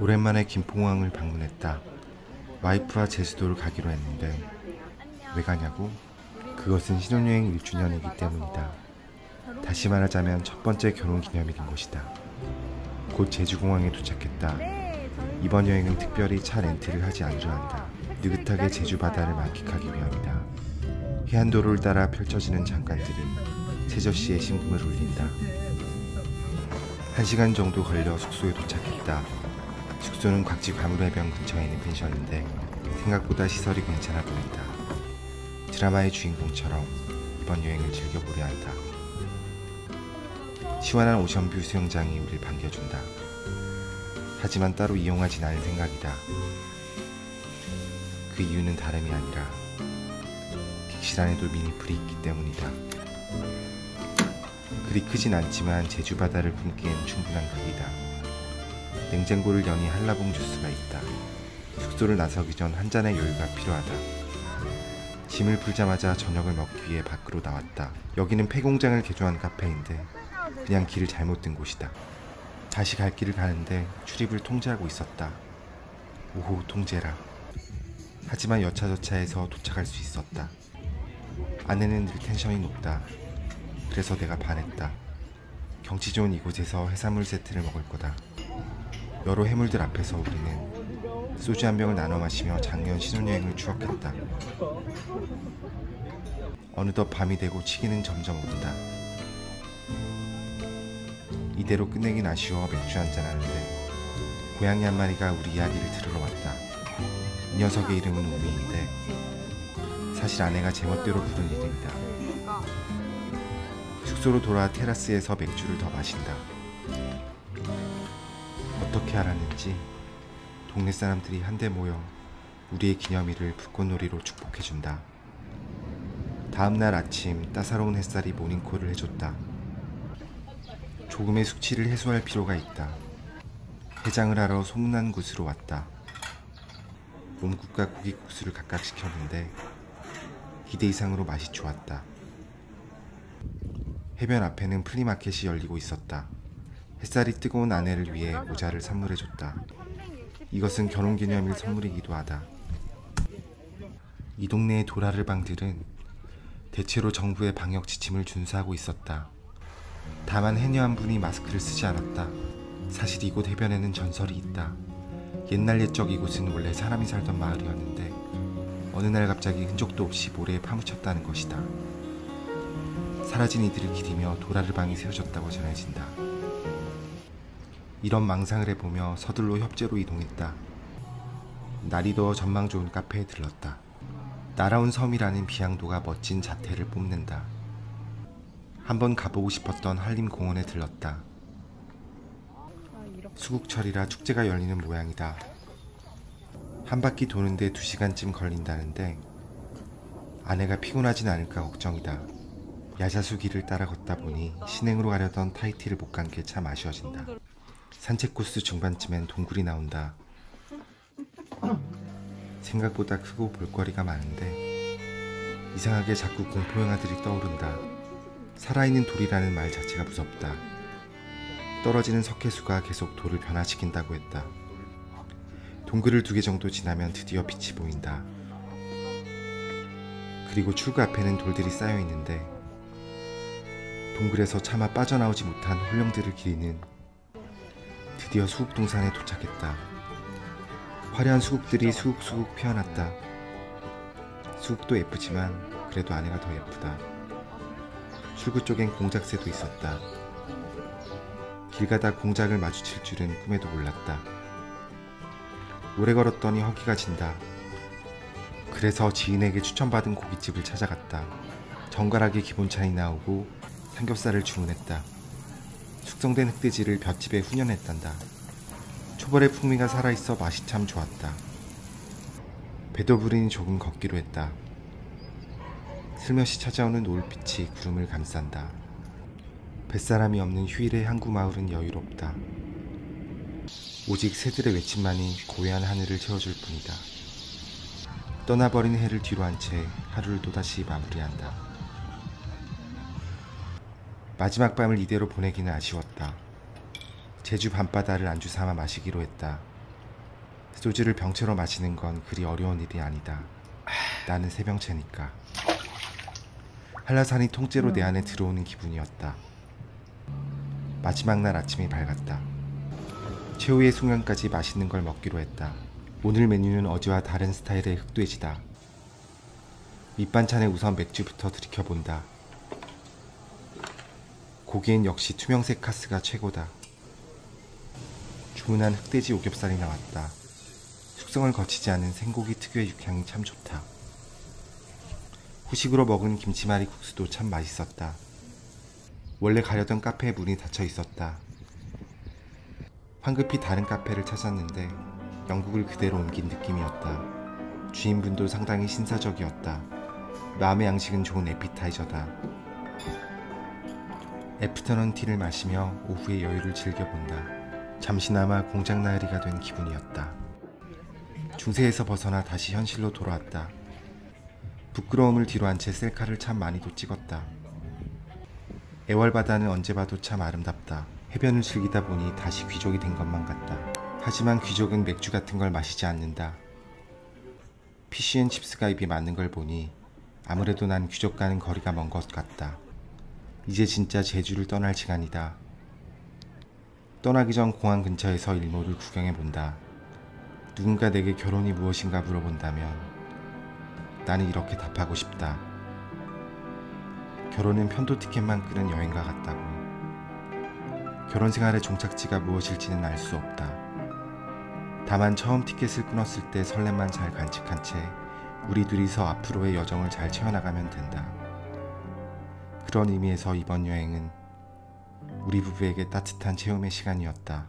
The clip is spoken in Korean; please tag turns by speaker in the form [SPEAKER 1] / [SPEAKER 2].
[SPEAKER 1] 오랜만에 김포공항을 방문했다. 와이프와 제주도를 가기로 했는데 왜 가냐고? 그것은 신혼여행 1주년이기 때문이다. 다시 말하자면 첫 번째 결혼기념일인 것이다. 곧 제주공항에 도착했다. 이번 여행은 특별히 차 렌트를 하지 않으려 한다. 느긋하게 제주 바다를 만끽하기 위함이다. 해안도로를 따라 펼쳐지는 장관들이 세저씨의 심금을 울린다. 1시간 정도 걸려 숙소에 도착했다. 숙소는 곽지 과물해변 근처에 있는 펜션인데 생각보다 시설이 괜찮아 보인다. 드라마의 주인공처럼 이번 여행을 즐겨보려 한다. 시원한 오션뷰 수영장이 우릴 반겨준다. 하지만 따로 이용하진 않을 생각이다. 그 이유는 다름이 아니라 객실 안에도 미니풀이 있기 때문이다. 그리 크진 않지만 제주 바다를 품기엔 충분한 크기다. 냉장고를 여니 한라봉 주스가 있다. 숙소를 나서기 전 한 잔의 여유가 필요하다. 짐을 풀자마자 저녁을 먹기 위해 밖으로 나왔다. 여기는 폐공장을 개조한 카페인데 그냥 길을 잘못 든 곳이다. 다시 갈 길을 가는데 출입을 통제하고 있었다. 오호 통제라. 하지만 여차저차해서 도착할 수 있었다. 안에는 늘 텐션이 높다. 그래서 내가 반했다. 경치 좋은 이곳에서 해산물 세트를 먹을 거다. 여러 해물들 앞에서 우리는 소주 한 병을 나눠 마시며 작년 신혼여행을 추억했다. 어느덧 밤이 되고 치기는 점점 오른다. 이대로 끝내긴 아쉬워 맥주 한잔 하는데 고양이 한 마리가 우리 이야기를 들으러 왔다. 이 녀석의 이름은 우미인데 사실 아내가 제멋대로 부른 이름이다. 숙소로 돌아와 테라스에서 맥주를 더 마신다. 어떻게 알았는지 동네 사람들이 한데 모여 우리의 기념일을 불꽃놀이로 축복해준다. 다음날 아침 따사로운 햇살이 모닝콜을 해줬다. 조금의 숙취를 해소할 필요가 있다. 해장을 하러 소문난 곳으로 왔다. 몸국과 고기국수를 각각 시켰는데 기대 이상으로 맛이 좋았다. 해변 앞에는 플리마켓이 열리고 있었다. 햇살이 뜨거운 아내를 위해 모자를 선물해줬다. 이것은 결혼기념일 선물이기도 하다. 이 동네의 도라르방들은 대체로 정부의 방역 지침을 준수하고 있었다. 다만 해녀 한 분이 마스크를 쓰지 않았다. 사실 이곳 해변에는 전설이 있다. 옛날 옛적 이곳은 원래 사람이 살던 마을이었는데 어느 날 갑자기 흔적도 없이 모래에 파묻혔다는 것이다. 사라진 이들을 기리며 도라르방이 세워졌다고 전해진다. 이런 망상을 해보며 서둘러 협재로 이동했다. 날이 더워 전망 좋은 카페에 들렀다. 날아온 섬이라는 비양도가 멋진 자태를 뽐낸다. 한번 가보고 싶었던 한림공원에 들렀다. 수국철이라 축제가 열리는 모양이다. 한 바퀴 도는데 2시간쯤 걸린다는데 아내가 피곤하진 않을까 걱정이다. 야자수 길을 따라 걷다 보니 신행으로 가려던 타이티를 못 간 게 참 아쉬워진다. 산책 코스 중반쯤엔 동굴이 나온다. 생각보다 크고 볼거리가 많은데 이상하게 자꾸 공포 영화들이 떠오른다. 살아있는 돌이라는 말 자체가 무섭다. 떨어지는 석회수가 계속 돌을 변화시킨다고 했다. 동굴을 2개 정도 지나면 드디어 빛이 보인다. 그리고 출구 앞에는 돌들이 쌓여 있는데 동굴에서 차마 빠져나오지 못한 홀령들을 기리는 드디어 수국동산에 도착했다. 화려한 수국들이 수국수국 피어났다. 수국도 예쁘지만 그래도 아내가 더 예쁘다. 출구 쪽엔 공작새도 있었다. 길 가다 공작을 마주칠 줄은 꿈에도 몰랐다. 오래 걸었더니 허기가 진다. 그래서 지인에게 추천받은 고깃집을 찾아갔다. 정갈하게 기본찬이 나오고 삼겹살을 주문했다. 숙성된 흑돼지를 볏집에 훈연했단다. 초벌의 풍미가 살아있어 맛이 참 좋았다. 배도 부르니 조금 걷기로 했다. 슬며시 찾아오는 노을빛이 구름을 감싼다. 뱃사람이 없는 휴일의 항구 마을은 여유롭다. 오직 새들의 외침만이 고요한 하늘을 채워줄 뿐이다. 떠나버린 해를 뒤로 한 채 하루를 또다시 마무리한다. 마지막 밤을 이대로 보내기는 아쉬웠다. 제주 밤바다를 안주 삼아 마시기로 했다. 소주를 병채로 마시는 건 그리 어려운 일이 아니다. 나는 세 병째니까. 한라산이 통째로 내 안에 들어오는 기분이었다. 마지막 날 아침이 밝았다. 최후의 순간까지 맛있는 걸 먹기로 했다. 오늘 메뉴는 어제와 다른 스타일의 흑돼지다. 밑반찬에 우선 맥주부터 들이켜본다. 고기엔 역시 투명색 카스가 최고다. 주문한 흑돼지 오겹살이 나왔다. 숙성을 거치지 않은 생고기 특유의 육향이 참 좋다. 후식으로 먹은 김치말이 국수도 참 맛있었다. 원래 가려던 카페에 문이 닫혀 있었다. 황급히 다른 카페를 찾았는데 영국을 그대로 옮긴 느낌이었다. 주인분도 상당히 신사적이었다. 마음의 양식은 좋은 에피타이저다. 애프터눈 티를 마시며 오후의 여유를 즐겨본다. 잠시나마 공장 나으리가 된 기분이었다. 중세에서 벗어나 다시 현실로 돌아왔다. 부끄러움을 뒤로 한 채 셀카를 참 많이도 찍었다. 애월바다는 언제 봐도 참 아름답다. 해변을 즐기다 보니 다시 귀족이 된 것만 같다. 하지만 귀족은 맥주 같은 걸 마시지 않는다. 피쉬앤칩스가 입에 맞는 걸 보니 아무래도 난 귀족과는 거리가 먼 것 같다. 이제 진짜 제주를 떠날 시간이다. 떠나기 전 공항 근처에서 일몰을 구경해본다. 누군가 내게 결혼이 무엇인가 물어본다면 나는 이렇게 답하고 싶다. 결혼은 편도 티켓만 끄는 여행과 같다고. 결혼 생활의 종착지가 무엇일지는 알 수 없다. 다만 처음 티켓을 끊었을 때 설렘만 잘 간직한 채 우리 둘이서 앞으로의 여정을 잘 채워나가면 된다. 그런 의미에서 이번 여행은 우리 부부에게 따뜻한 체험의 시간이었다.